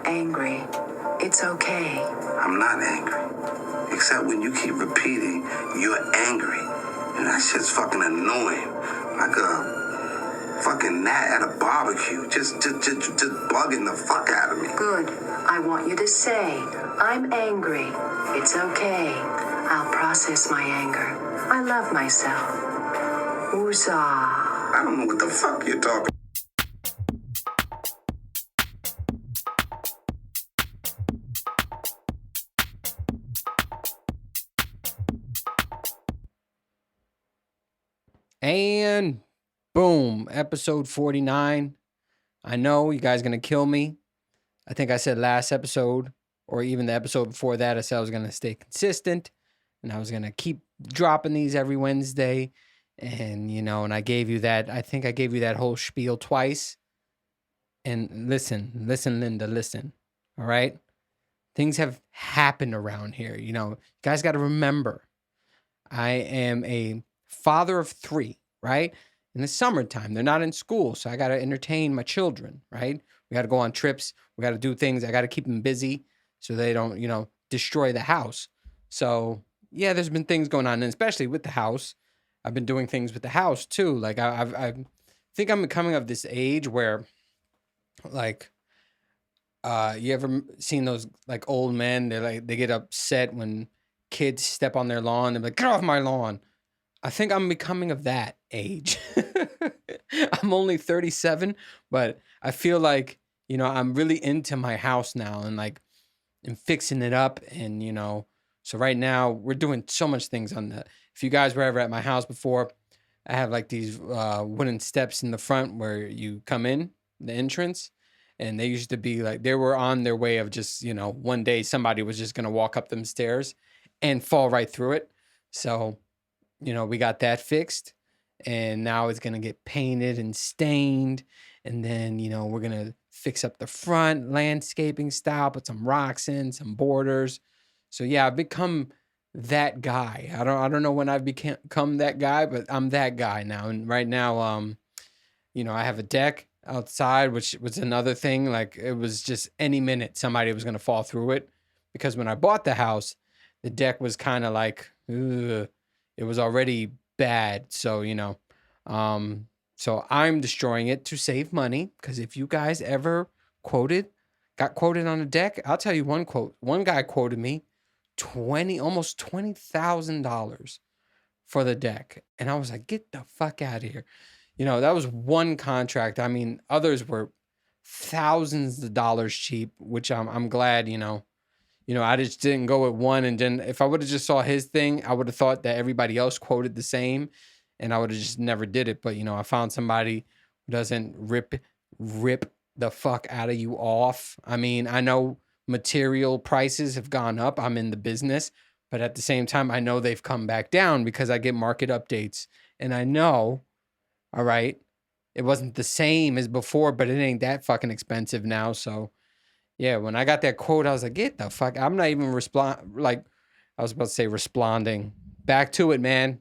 angry. It's okay. I'm not angry. Except when you keep repeating, you're angry. And that shit's fucking annoying. Like a fucking gnat at a barbecue. Just bugging the fuck out of me. Good. I want you to say, I'm angry. It's okay. I'll process my anger. I love myself. Woozah. I don't know what the fuck you're talking. And boom, episode 49. I know you guys are going to kill me. I think I said last episode, or even the episode before that, I said I was going to stay consistent and I was going to keep dropping these every Wednesday. And, and I gave you that, I think I gave you that whole spiel twice. And listen, Linda, listen. All right. Things have happened around here. You guys got to remember, I am a father of 3, right? In the summertime, they're not in school, so I got to entertain my children, right? We got to go on trips. We got to do things. I got to keep them busy so they don't, destroy the house. So, yeah, there's been things going on, and especially with the house. I've been doing things with the house, too. Like, I think I'm becoming of this age where, like, you ever seen those, like, old men? They get upset when kids step on their lawn. They're like, get off my lawn. I think I'm becoming of that age. I'm only 37, but I feel like, I'm really into my house now and like, and fixing it up. And, so right now we're doing so much things on the, if you guys were ever at my house before, I have like these wooden steps in the front where you come in the entrance. And they used to be like, they were on their way of just, one day somebody was just going to walk up them stairs and fall right through it. So, we got that fixed, and now it's going to get painted and stained. And then, we're going to fix up the front landscaping style, put some rocks in, some borders. So yeah, I've become that guy. I don't know when I've become that guy, but I'm that guy now. And right now, I have a deck outside, which was another thing. Like, it was just any minute somebody was going to fall through it, because when I bought the house, the deck was kind of like, ugh. It was already bad. So, so I'm destroying it to save money. Because if you guys ever got quoted on a deck, I'll tell you one quote. One guy quoted me almost $20,000 for the deck. And I was like, get the fuck out of here. That was one contract. I mean, others were thousands of dollars cheap, which I'm glad, I just didn't go with one. And then if I would have just saw his thing, I would have thought that everybody else quoted the same, and I would have just never did it. But, I found somebody who doesn't rip the fuck out of you off. I mean, I know material prices have gone up. I'm in the business, but at the same time, I know they've come back down because I get market updates, and I know, all right, it wasn't the same as before, but it ain't that fucking expensive now. So, yeah, when I got that quote, I was like, get the fuck. I'm not even I was about to say responding. Back to it, man.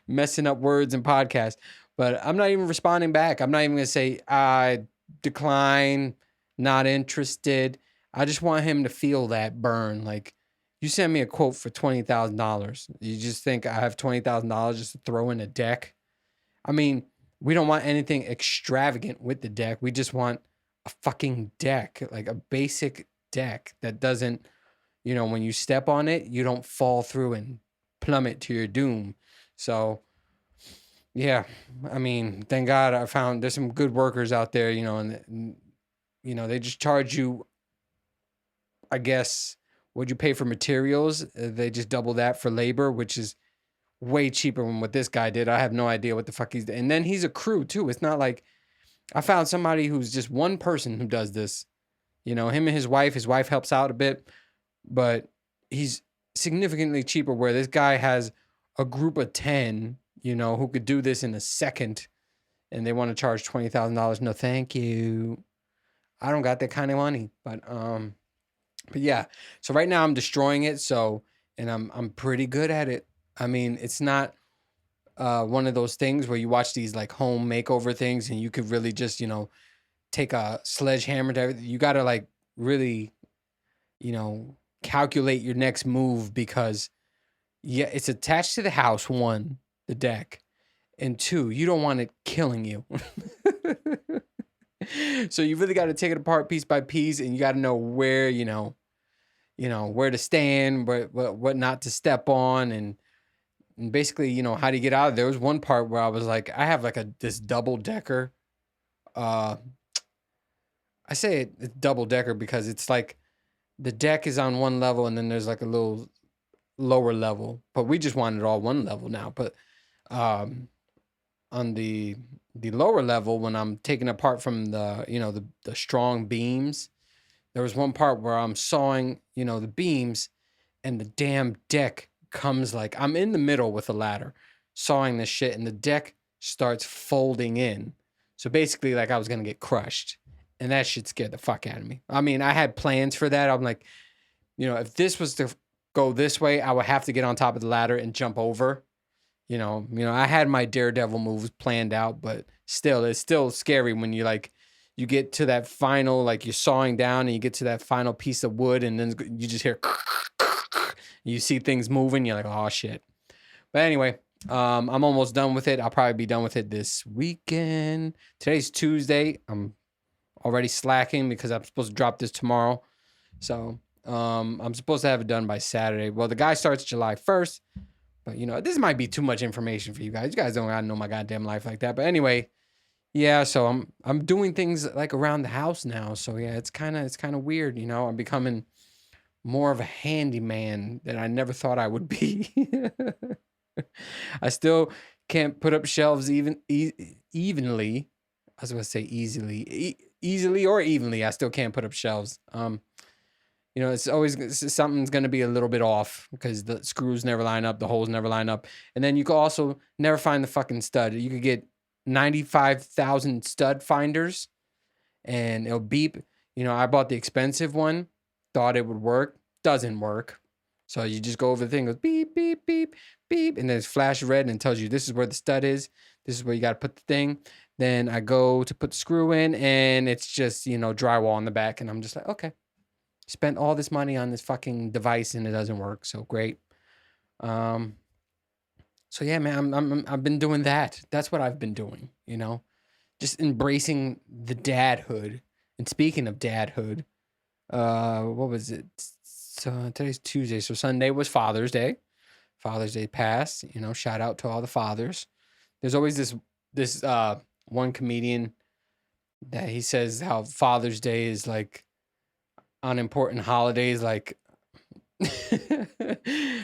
Messing up words and podcasts. But I'm not even responding back. I'm not even going to say, I decline, not interested. I just want him to feel that burn. Like, you sent me a quote for $20,000. You just think I have $20,000 just to throw in a deck? I mean, we don't want anything extravagant with the deck. We just want a fucking deck, like a basic deck that doesn't, when you step on it, you don't fall through and plummet to your doom. So, yeah, I mean, thank God I found there's some good workers out there, and they just charge you, I guess, what'd you pay for materials? They just double that for labor, which is way cheaper than what this guy did. I have no idea what the fuck he's doing. And then he's a crew too. It's not like I found somebody who's just one person who does this. Him and his wife helps out a bit, but he's significantly cheaper, where this guy has a group of 10, who could do this in a second, and they want to charge $20,000. No, thank you. I don't got that kind of money, but yeah. So right now I'm destroying it. So, and I'm pretty good at it. I mean, it's not one of those things where you watch these like home makeover things and you could really just, take a sledgehammer to everything. You got to like really, calculate your next move because it's attached to the house, one, the deck, and two, you don't want it killing you. So you really got to take it apart piece by piece, and you got to know where, where to stand, what not to step on, and basically, how do you get out of there? There was one part where I was like, I have like this double decker. I say it's double decker because it's like the deck is on one level and then there's like a little lower level, but we just wanted it all one level now. But on the lower level, when I'm taking apart from the strong beams, there was one part where I'm sawing, the beams, and the damn deck comes like, I'm in the middle with a ladder sawing this shit, and the deck starts folding in. So basically, like, I was gonna get crushed, and that shit scared the fuck out of me. I mean, I had plans for that. I'm like, if this was to go this way, I would have to get on top of the ladder and jump over. I had my daredevil moves planned out, but still, it's still scary when you get to that final, like you're sawing down and you get to that final piece of wood, and then you just hear, you see things moving. You're like, oh shit. But anyway, I'm almost done with it. I'll probably be done with it this weekend. Today's Tuesday. I'm already slacking because I'm supposed to drop this tomorrow. So I'm supposed to have it done by Saturday. Well, the guy starts July 1st. But, this might be too much information for you guys. You guys don't gotta know my goddamn life like that. But anyway, yeah, so I'm doing things like around the house now. So yeah, it's kind of weird, I'm becoming more of a handyman than I never thought I would be. I still can't put up shelves evenly. I was going to say easily or evenly. I still can't put up shelves. It's always something's going to be a little bit off because the screws never line up, the holes never line up. And then you could also never find the fucking stud. You could get 95,000 stud finders and it'll beep. I bought the expensive one, thought it would work, doesn't work. So you just go over the thing, goes beep, beep, beep, beep, and then it's flash red and it tells you this is where the stud is. This is where you got to put the thing. Then I go to put the screw in and it's just, drywall on the back. And I'm just like, okay. Spent all this money on this fucking device and it doesn't work. So great. So yeah, man, I've been doing that. That's what I've been doing, just embracing the dadhood. And speaking of dadhood, what was it? So today's Tuesday. So Sunday was Father's Day. Father's Day passed, shout out to all the fathers. There's always this one comedian that he says how Father's Day is like unimportant holidays, like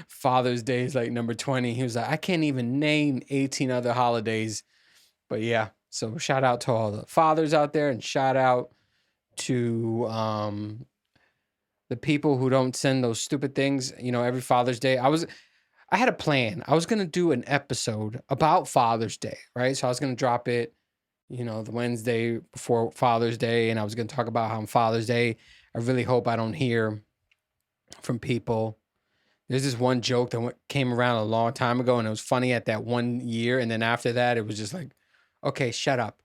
Father's Day is like number 20. He was like, I can't even name 18 other holidays. But yeah, so shout out to all the fathers out there, and shout out to the people who don't send those stupid things, every Father's Day. I had a plan. I was gonna do an episode about Father's Day, right? So I was gonna drop it, the Wednesday before Father's Day, and I was gonna talk about how on Father's Day, I really hope I don't hear from people. There's this one joke that came around a long time ago, and it was funny at that 1 year. And then after that, it was just like, okay, shut up.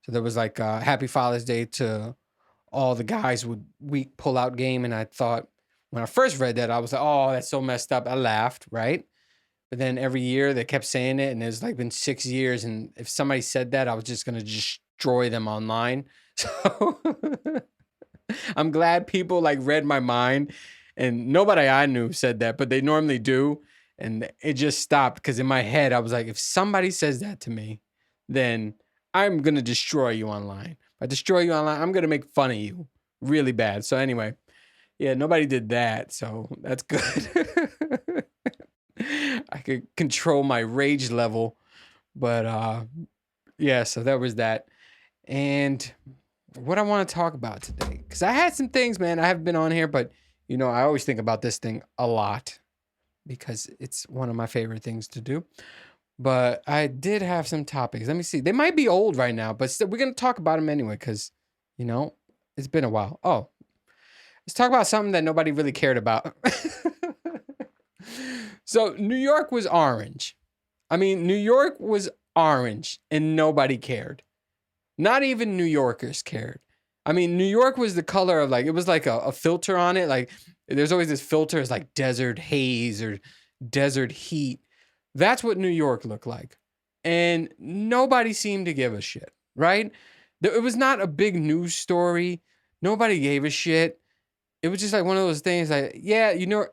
So there was like Happy Father's Day to all the guys with weak pull-out game. And I thought, when I first read that, I was like, oh, that's so messed up. I laughed, right? But then every year they kept saying it, and it's like been 6 years. And if somebody said that, I was just going to destroy them online. So I'm glad people like read my mind, and nobody I knew said that, but they normally do. And it just stopped because in my head, I was like, if somebody says that to me, then I'm going to destroy you online. If I destroy you online, I'm going to make fun of you really bad. So anyway, yeah, nobody did that. So that's good. I could control my rage level, but yeah, so that was that. And what I want to talk about today, because I had some things, man. I haven't been on here, but I always think about this thing a lot because it's one of my favorite things to do. But I did have some topics. Let me see. They might be old right now, but still, we're going to talk about them anyway because, it's been a while. Oh, let's talk about something that nobody really cared about. So New York was orange. I mean, New York was orange and nobody cared. Not even New Yorkers cared. I mean, New York was the color of like, it was like a filter on it. Like there's always this filter. It's like desert haze or desert heat. That's what New York looked like. And nobody seemed to give a shit, right? It was not a big news story. Nobody gave a shit. It was just like one of those things like, yeah, you know,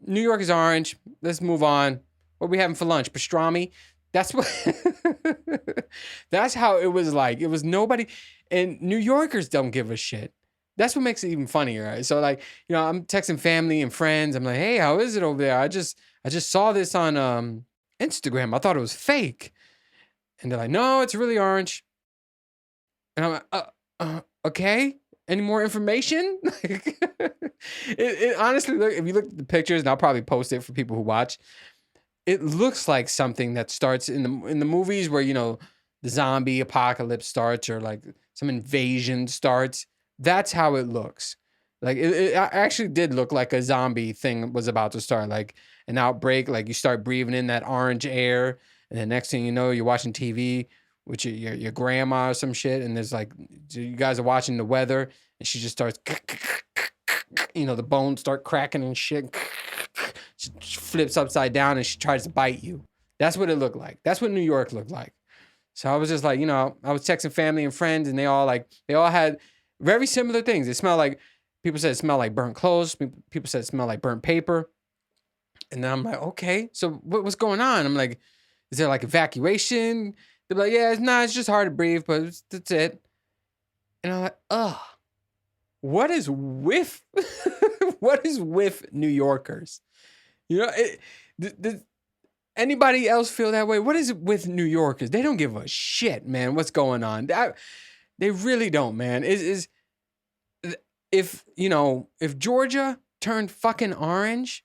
New York is orange. Let's move on. What are we having for lunch? Pastrami? That's what, that's how it was like. It was nobody, and New Yorkers don't give a shit. That's what makes it even funnier. Right? So like, you know, I'm texting family and friends. I'm like, hey, how is it over there? I just saw this on Instagram. I thought it was fake. And they're like, no, it's really orange. And I'm like, okay. Any more information? It honestly, look, if you look at the pictures, and I'll probably post it for people who watch, it looks like something that starts in the movies where, you know, the zombie apocalypse starts or like some invasion starts. That's how it looks. Like it actually did look like a zombie thing was about to start, like an outbreak. Like you start breathing in that orange air, and the next thing you know, you're watching TV with your grandma or some shit, and there's like you guys are watching the weather, and she just starts, you know, the bones start cracking and shit. She flips upside down and she tries to bite you. That's what it looked like. That's what New York looked like. So I was just like, you know, I was texting family and friends, and they all had very similar things. It smelled like, people said it smelled like burnt clothes. People said it smelled like burnt paper. And then I'm like, okay, so what's going on? I'm like, is there like evacuation? They're like, yeah, it's just hard to breathe, but that's it. And I'm like, ugh, what is with, what is with New Yorkers? You know, does anybody else feel that way? What is it with New Yorkers? They don't give a shit, man. What's going on? They really don't, man. If Georgia turned fucking orange,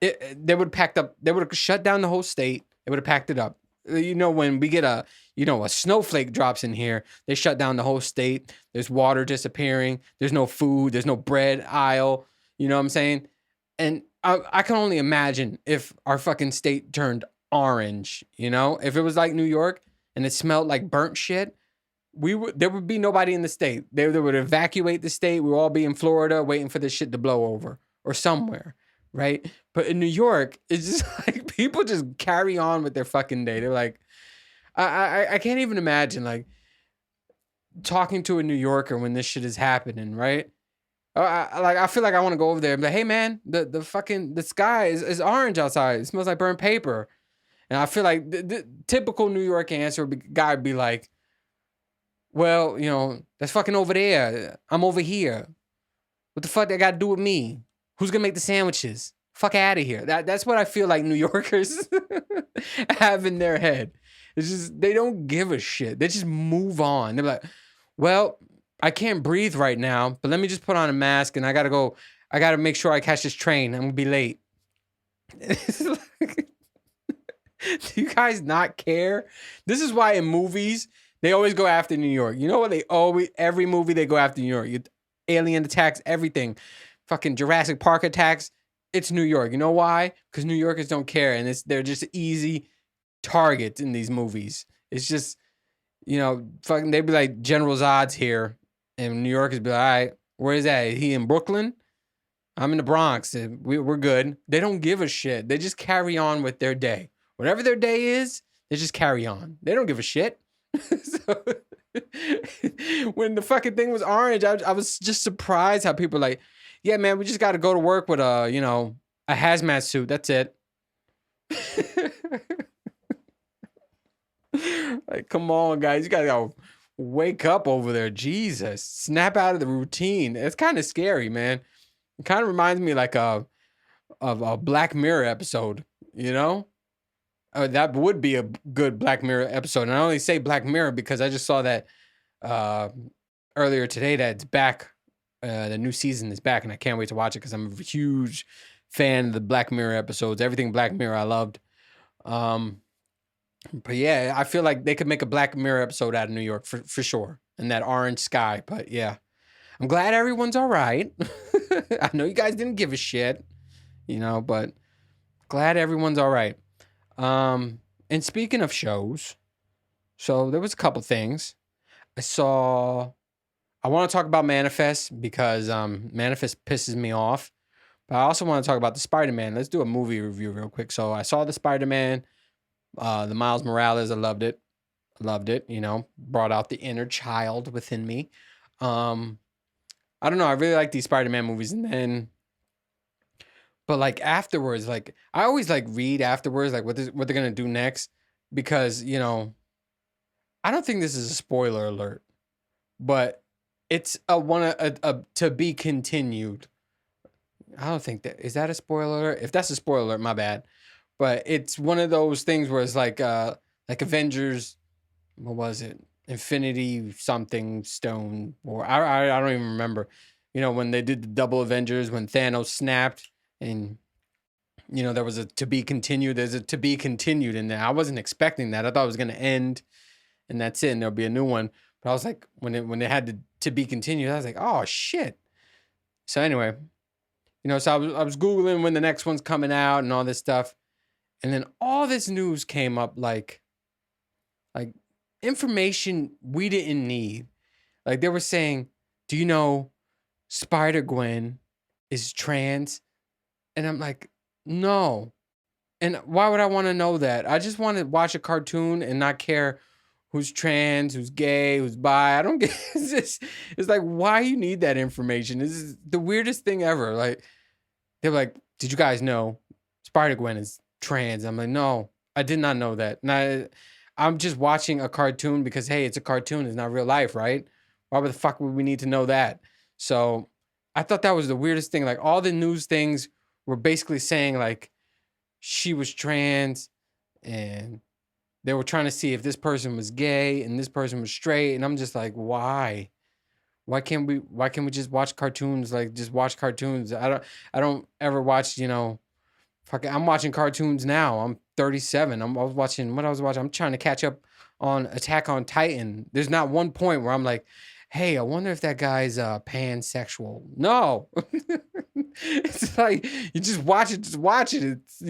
they would have packed up. They would have shut down the whole state. They would have packed it up. You know, when we get a snowflake drops in here, they shut down the whole state. There's water disappearing. There's no food. There's no bread aisle. You know what I'm saying? And I can only imagine if our fucking state turned orange, you know? If it was like New York and it smelled like burnt shit, there would be nobody in the state. They would evacuate the state. We would all be in Florida waiting for this shit to blow over or somewhere, right? But in New York, it's just like people just carry on with their fucking day. They're like, I can't even imagine like talking to a New Yorker when this shit is happening, right? I feel like I want to go over there and be like, hey man, the sky is orange outside. It smells like burnt paper. And I feel like the typical New York answer guy would be like, well, you know, that's fucking over there. I'm over here. What the fuck that got to do with me? Who's gonna make the sandwiches? Fuck out of here. That's what I feel like New Yorkers have in their head. It's just, they don't give a shit. They just move on. They're like, well, I can't breathe right now, but let me just put on a mask and I gotta make sure I catch this train. I'm gonna be late. Like, do you guys not care? This is why in movies, they always go after New York. You know what? Every movie they go after New York. Alien attacks, everything. Fucking Jurassic Park attacks. It's New York. You know why? Because New Yorkers don't care, and they're just easy targets in these movies. It's just, you know, fucking, they'd be like, General Zod's here. And New Yorkers be like, all right, where is that? He in Brooklyn? I'm in the Bronx. We're good. They don't give a shit. They just carry on with their day. Whatever their day is, they just carry on. They don't give a shit. So, when the fucking thing was orange, I was just surprised how people are like, yeah, man, we just got to go to work with a hazmat suit. That's it. Like, come on, guys. You got to go wake up over there. Jesus. Snap out of the routine. It's kind of scary, man. It kind of reminds me like of a Black Mirror episode, you know? That would be a good Black Mirror episode. And I only say Black Mirror because I just saw that earlier today that it's back. The new season is back, and I can't wait to watch it because I'm a huge fan of the Black Mirror episodes. Everything Black Mirror I loved. But yeah, I feel like they could make a Black Mirror episode out of New York for sure. And that orange sky. But yeah, I'm glad everyone's all right. I know you guys didn't give a shit, you know, but glad everyone's all right. And speaking of shows, so there was a couple things. I saw I want to talk about Manifest because Manifest pisses me off. But I also want to talk about the Spider-Man. Let's do a movie review real quick. So I saw the Spider-Man, the Miles Morales. I loved it. Loved it. Brought out the inner child within me. I don't know. I really like these Spider-Man movies. And then, but like afterwards, like I always like read afterwards, like what they're gonna do next, because I don't think this is a spoiler alert, but it's a to be continued. I don't think that is that a spoiler alert. If that's a spoiler alert, my bad. But it's one of those things where it's like Avengers. What was it? Infinity something stone, or I don't even remember. When they did the double Avengers, when Thanos snapped, and there was a to be continued. There's a to be continued in there. I wasn't expecting that. I thought it was gonna end, and that's it. And there'll be a new one. But I was like, when they had to be continued, I was like, oh shit. So anyway, so I was Googling when the next one's coming out and all this stuff. And then all this news came up like information we didn't need. Like they were saying, do you know Spider-Gwen is trans? And I'm like, no. And why would I want to know that? I just want to watch a cartoon and not care who's trans, who's gay, who's bi. I don't get it's like, why you need that information? This is the weirdest thing ever. Like, they were like, did you guys know Spider-Gwen is trans? I'm like, no, I did not know that. And I'm just watching a cartoon because, hey, it's a cartoon. It's not real life, right? Why the fuck would we need to know that? So I thought that was the weirdest thing. Like all the news things were basically saying like she was trans and they were trying to see if this person was gay and this person was straight. And I'm just like, why? Why can't we just watch cartoons? Like just watch cartoons. I don't ever watch, I'm watching cartoons now. I'm 37. I was watching what I was watching. I'm trying to catch up on Attack on Titan. There's not one point where I'm like, hey, I wonder if that guy's pansexual. No. It's like you just watch it, It's,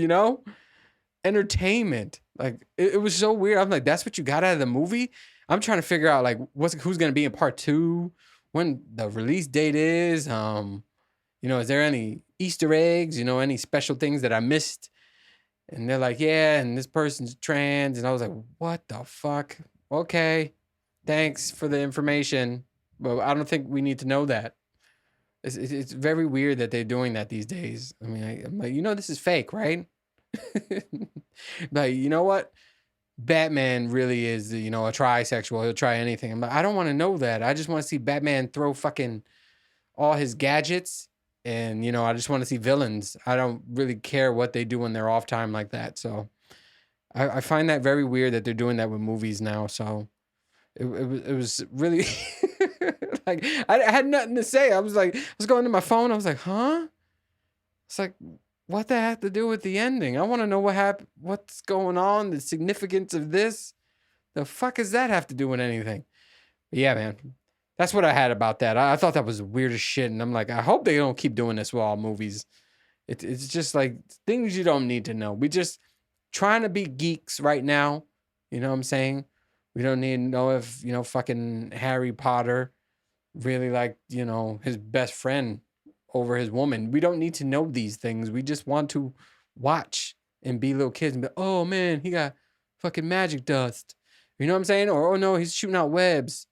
entertainment. Like it was so weird. I'm like, that's what you got out of the movie? I'm trying to figure out like who's gonna be in part 2, when the release date is. Is there any Easter eggs, any special things that I missed? And they're like, yeah, and this person's trans. And I was like, what the fuck? Okay, thanks for the information. But I don't think we need to know that. It's very weird that they're doing that these days. I mean, I'm like, this is fake, right? Like, you know what? Batman really is, a trisexual. He'll try anything. I'm like, I don't want to know that. I just want to see Batman throw fucking all his gadgets. And, I just want to see villains. I don't really care what they do in their off time like that. So I find that very weird that they're doing that with movies now. So it was really like, I had nothing to say. I was going to my phone. I was like, huh? It's like, what that have to do with the ending? I want to know what happened, what's going on, the significance of this. The fuck does that have to do with anything? But yeah, man. That's what I had about that. I thought that was the weirdest shit. And I'm like, I hope they don't keep doing this with all movies. It's just like things you don't need to know. We just trying to be geeks right now. You know what I'm saying? We don't need to know if, fucking Harry Potter really liked, his best friend over his woman. We don't need to know these things. We just want to watch and be little kids and be, oh man, he got fucking magic dust. You know what I'm saying? Or, oh no, he's shooting out webs.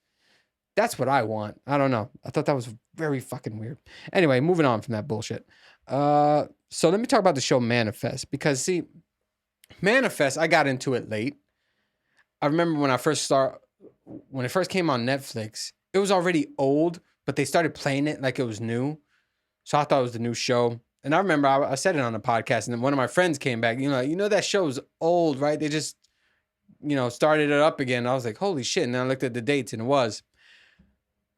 That's what I want. I don't know. I thought that was very fucking weird. Anyway, moving on from that bullshit. So let me talk about the show Manifest. Because, see, Manifest, I got into it late. I remember when it first came on Netflix, it was already old, but they started playing it like it was new. So I thought it was the new show. And I remember I said it on the podcast, and then one of my friends came back, that show's old, right? They just, started it up again. I was like, holy shit. And then I looked at the dates, and it was.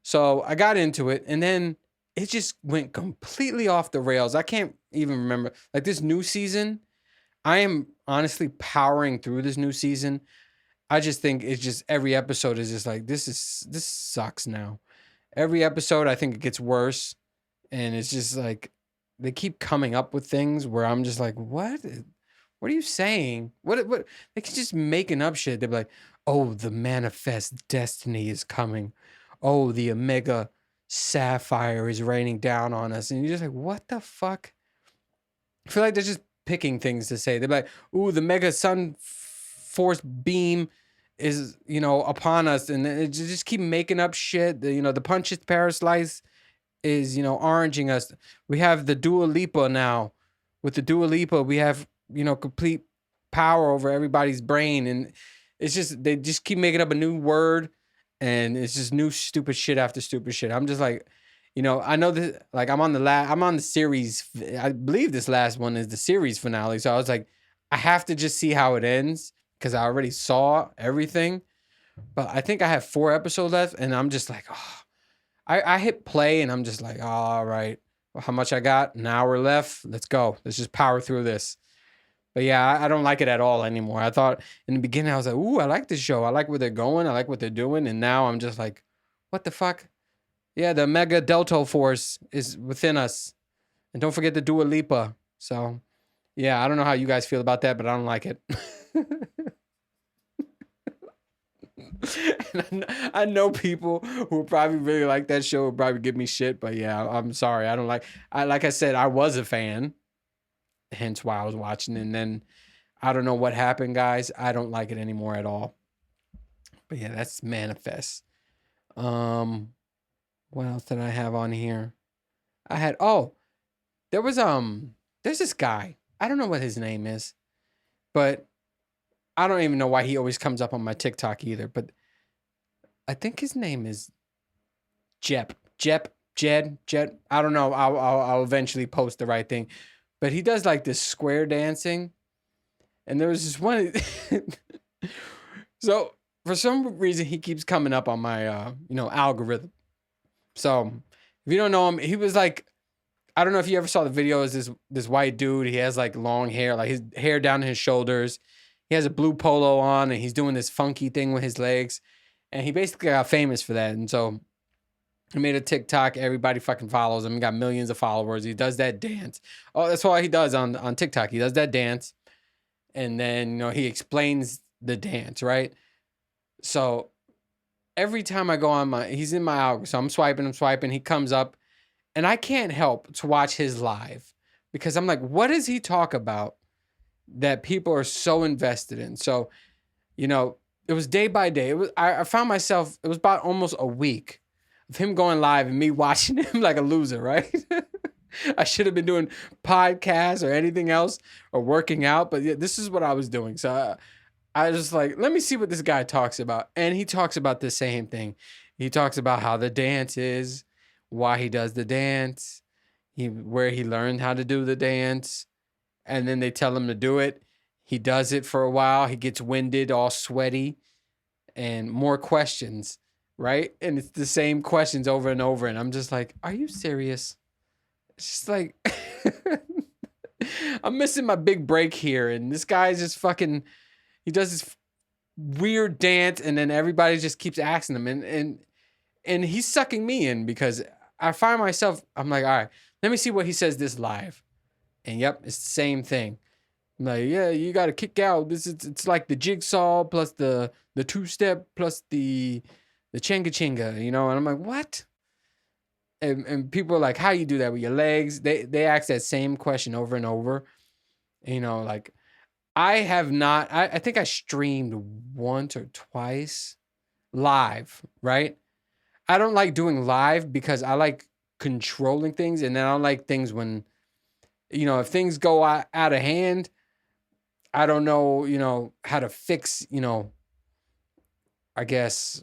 So I got into it, and then it just went completely off the rails. I can't even remember. Like this new season, I am honestly powering through this new season. I just think it's just every episode is just like, this sucks now. Every episode, I think it gets worse. And it's just like, they keep coming up with things where I'm just like, what? What are you saying? What? They keep just making up shit. They're like, oh, the manifest destiny is coming. oh, the Omega Sapphire is raining down on us. And you're just like, what the fuck? I feel like they're just picking things to say. They're like, ooh, the Mega Sun Force beam is, upon us. And they just keep making up shit. The Punches Paraslice is, oranging us. We have the Dua Lipa now. With the Dua Lipa, we have, complete power over everybody's brain. And it's just, they just keep making up a new word. And it's just new stupid shit after stupid shit. I'm just like, I know this, like I'm on the series. I believe this last one is the series finale. So I was like, I have to just see how it ends because I already saw everything. But I think I have 4 episodes left, and I'm just like, oh. I hit play, and I'm just like, oh, all right. Well, how much I got? An hour left. Let's go. Let's just power through this. But yeah, I don't like it at all anymore. I thought in the beginning I was like, ooh, I like this show. I like where they're going. I like what they're doing. And now I'm just like, what the fuck? Yeah, the Mega Delta Force is within us. And don't forget the Dua Lipa. So, yeah, I don't know how you guys feel about that, but I don't like it. And I know people who probably really like that show will probably give me shit, but yeah, I'm sorry. I don't like. Like I said, I was a fan, hence why I was watching. And then I don't know what happened, guys. I don't like it anymore at all. But yeah, that's Manifest. What else did I have on here? I had there was there's this guy. I don't know what his name is, but I don't even know why he always comes up on my TikTok either. But I think his name is Jed. I don't know. I'll eventually post the right thing. But he does like this square dancing, and there was this one. So for some reason he keeps coming up on my algorithm. So if you don't know him, he was like, I don't know if you ever saw the videos. This white dude, he has like long hair, like his hair down to his shoulders. He has a blue polo on, and he's doing this funky thing with his legs. And he basically got famous for that. And so he made a TikTok. Everybody fucking follows him. He got millions of followers. He does that dance. Oh, that's all he does on TikTok. He does that dance. And then, he explains the dance, right? So every time I go on he's in my algorithm. So I'm swiping. He comes up, and I can't help to watch his live because I'm like, what does he talk about that people are so invested in? So, it was day by day. I found myself, it was about almost a week of him going live and me watching him like a loser, right? I should have been doing podcasts or anything else or working out, but yeah, this is what I was doing. So I was just like, let me see what this guy talks about. And he talks about the same thing. He talks about how the dance is, why he does the dance, where he learned how to do the dance. And then they tell him to do it. He does it for a while. He gets winded, all sweaty, and more questions, right? And it's the same questions over and over. And I'm just like, are you serious? It's just like, I'm missing my big break here. And this guy's just fucking, he does this weird dance. And then everybody just keeps asking him. And he's sucking me in because I find myself, I'm like, all right, let me see what he says this live. And yep, it's the same thing. I'm like, yeah, you got to kick out. It's like the jigsaw plus the 2-step plus the chinga chinga, And I'm like, what? And people are like, how you do that with your legs? They ask that same question over and over. Like I have not. I think I streamed once or twice live, right? I don't like doing live because I like controlling things, and then I don't like things when, if things go out of hand. I don't know, how to fix, I guess,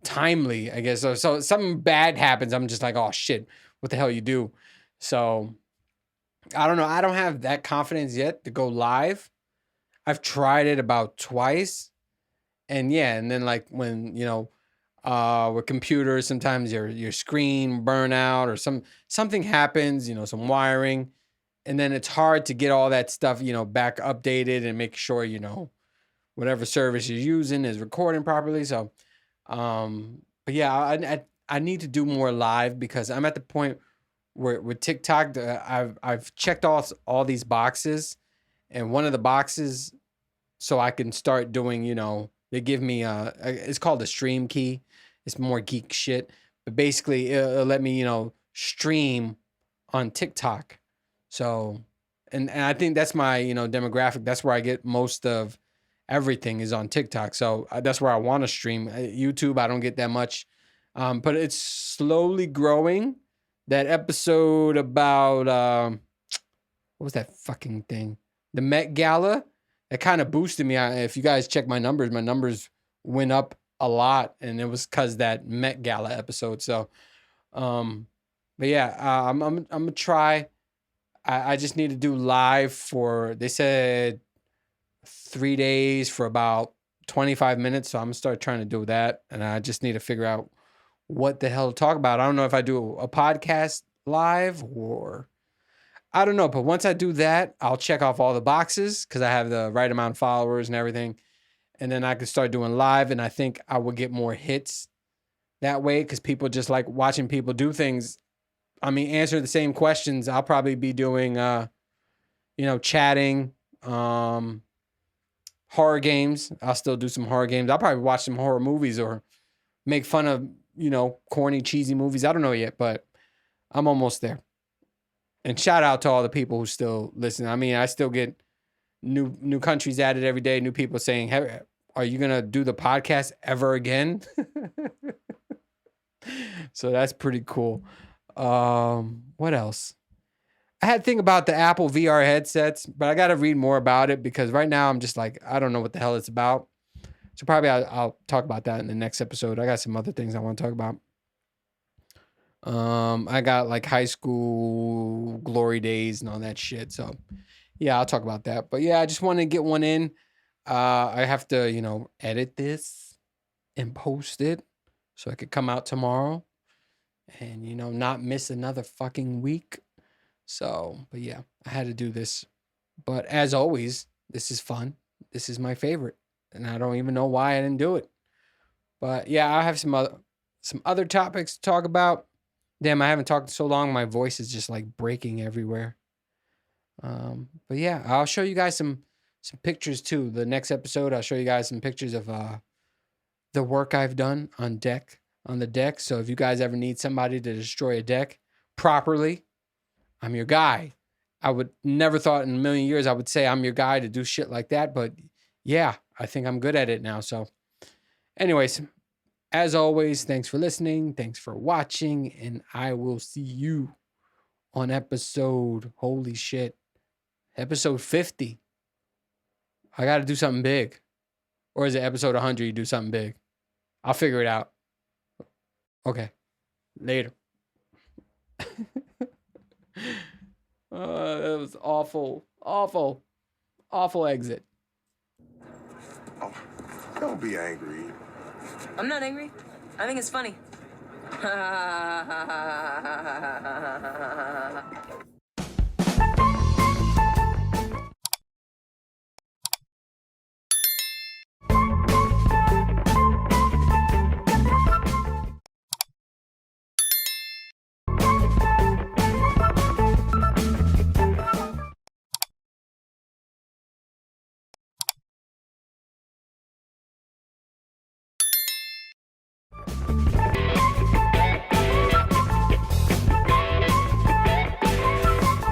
timely, I guess. So something bad happens. I'm just like, oh shit, what the hell you do? So I don't know. I don't have that confidence yet to go live. I've tried it about twice. And yeah, and then like when, with computers, sometimes your screen burn out or something happens, some wiring. And then it's hard to get all that stuff, back updated and make sure, whatever service you're using is recording properly. So, but yeah, I need to do more live because I'm at the point where with TikTok, I've checked all these boxes, and one of the boxes, so I can start doing, They give me it's called a stream key. It's more geek shit, but basically it'll let me, stream on TikTok. So, and I think that's my, demographic. That's where I get most of everything is on TikTok. So that's where I want to stream. YouTube, I don't get that much, but it's slowly growing. That episode about what was that fucking thing? The Met Gala. It kind of boosted me. If you guys check my numbers went up a lot, and it was because that Met Gala episode. So, but yeah, I'm gonna try. I just need to do live for. They said 3 days for about 25 minutes. So I'm gonna start trying to do that, and I just need to figure out what the hell to talk about. I don't know if I do a podcast live or I don't know, but once I do that, I'll check off all the boxes because I have the right amount of followers and everything. And then I can start doing live, and I think I will get more hits that way because people just like watching people do things. I mean, answer the same questions. I'll probably be doing, chatting, horror games. I'll still do some horror games. I'll probably watch some horror movies or make fun of, corny, cheesy movies. I don't know yet, but I'm almost there. And shout out to all the people who still listen. I mean, I still get new countries added every day, new people saying, hey, are you going to do the podcast ever again? So that's pretty cool. What else? I had to think about the Apple VR headsets, but I got to read more about it because right now I'm just like, I don't know what the hell it's about. So probably I'll talk about that in the next episode. I got some other things I want to talk about. I got like high school glory days and all that shit. So yeah, I'll talk about that. But yeah, I just want to get one in. I have to, edit this and post it so it could come out tomorrow and, not miss another fucking week. So, but yeah, I had to do this. But as always, this is fun. This is my favorite. And I don't even know why I didn't do it. But yeah, I have some other topics to talk about. Damn, I haven't talked so long. My voice is just like breaking everywhere. But yeah, I'll show you guys some pictures too. The next episode, I'll show you guys some pictures of the work I've done on the deck. So if you guys ever need somebody to destroy a deck properly, I'm your guy. I would never thought in a million years I would say I'm your guy to do shit like that. But yeah, I think I'm good at it now. So anyways, as always, thanks for listening. Thanks for watching. And I will see you on episode, holy shit, episode 50. I got to do something big. Or is it episode 100? You do something big. I'll figure it out. Okay. Later. That was awful. Awful. Awful exit. Oh, don't be angry. I'm not angry. I think it's funny.